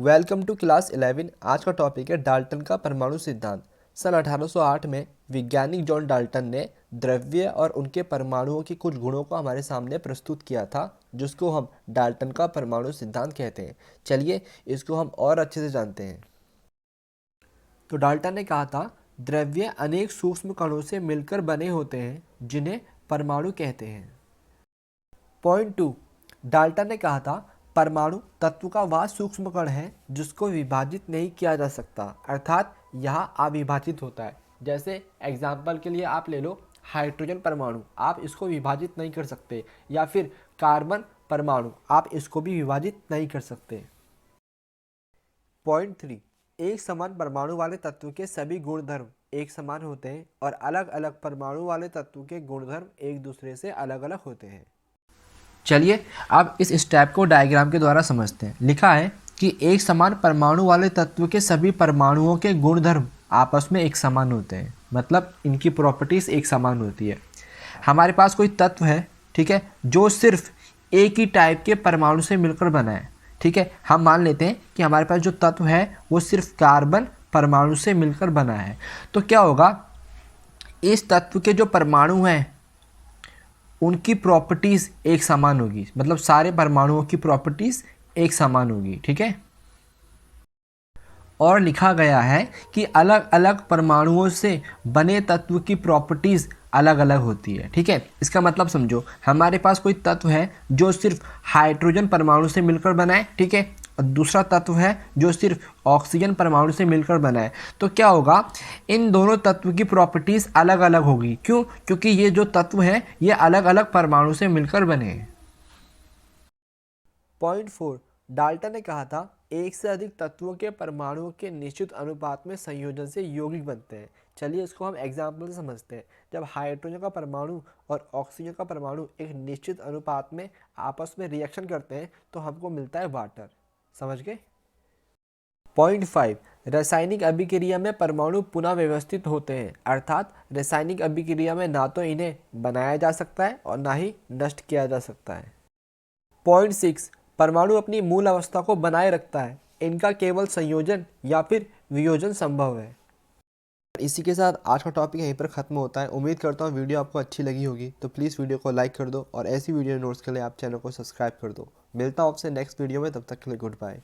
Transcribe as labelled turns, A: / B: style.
A: Welcome to class 11। आज का topic है डाल्टन का परमाणु सिद्धांत। सन 1808 में वैज्ञानिक जॉन डाल्टन ने द्रव्य और उनके परमाणुओं के कुछ गुणों को हमारे सामने प्रस्तुत किया था, जिसको हम डाल्टन का परमाणु सिद्धांत कहते हैं। चलिए इसको हम और अच्छे से जानते हैं। तो डाल्टन ने कहा था, द्रव्य अनेक सूक्ष्म कणों से मिलकर बने होते हैं, जिन्हें परमाणु कहते हैं। पॉइंट 2, डाल्टन ने कहा था, परमाणु तत्व का वह सूक्ष्म कण है जिसको विभाजित नहीं किया जा सकता, अर्थात यह अविभाजित होता है। जैसे एग्जाम्पल के लिए आप ले लो हाइड्रोजन परमाणु, आप इसको विभाजित नहीं कर सकते, या फिर कार्बन परमाणु, आप इसको भी विभाजित नहीं कर सकते। पॉइंट 3, एक समान परमाणु वाले तत्व के सभी गुणधर्म एक समान होते हैं और अलग अलग परमाणु वाले तत्व के गुणधर्म एक दूसरे से अलग अलग होते हैं। चलिए अब इस स्टेप को डायग्राम के द्वारा समझते हैं। लिखा है कि एक समान परमाणु वाले तत्व के सभी परमाणुओं के गुणधर्म आपस में एक समान होते हैं, मतलब इनकी प्रॉपर्टीज़ एक समान होती है। हमारे पास कोई तत्व है, ठीक है, जो सिर्फ एक ही टाइप के परमाणु से मिलकर बना है। ठीक है, हम मान लेते हैं कि हमारे पास जो तत्व है वो सिर्फ कार्बन परमाणु से मिलकर बना है। तो क्या होगा, इस तत्व के जो परमाणु हैं उनकी प्रॉपर्टीज़ एक समान होगी, मतलब सारे परमाणुओं की प्रॉपर्टीज़ एक समान होगी। ठीक है, और लिखा गया है कि अलग अलग परमाणुओं से बने तत्व की प्रॉपर्टीज़ अलग अलग होती है। ठीक है, इसका मतलब समझो, हमारे पास कोई तत्व है जो सिर्फ हाइड्रोजन परमाणु से मिलकर बना है, ठीक है, और दूसरा तत्व है जो सिर्फ ऑक्सीजन परमाणु से मिलकर बना है। तो क्या होगा, इन दोनों तत्व की प्रॉपर्टीज़ अलग अलग होगी। क्यों? क्योंकि ये जो तत्व है ये अलग अलग परमाणु से मिलकर बने हैं। पॉइंट 4, डाल्टन ने कहा था, एक से अधिक तत्वों के परमाणुओं के निश्चित अनुपात में संयोजन से यौगिक बनते हैं। चलिए इसको हम एग्जाम्पल से समझते हैं। जब हाइड्रोजन का परमाणु और ऑक्सीजन का परमाणु एक निश्चित अनुपात में आपस में रिएक्शन करते हैं तो हमको मिलता है वाटर। समझ गए? पॉइंट 5, रासायनिक अभिक्रिया में परमाणु पुनः व्यवस्थित होते हैं, अर्थात रासायनिक अभिक्रिया में ना तो इन्हें बनाया जा सकता है और ना ही नष्ट किया जा सकता है। पॉइंट 6, परमाणु अपनी मूल अवस्था को बनाए रखता है, इनका केवल संयोजन या फिर वियोजन संभव है। इसी के साथ आज का टॉपिक यहीं पर खत्म होता है। उम्मीद करता हूँ वीडियो आपको अच्छी लगी होगी, तो प्लीज़ वीडियो को लाइक कर दो और ऐसी वीडियो नोट्स के लिए आप चैनल को सब्सक्राइब कर दो। मिलता हूँ आपसे नेक्स्ट वीडियो में, तब तक के लिए गुड बाय।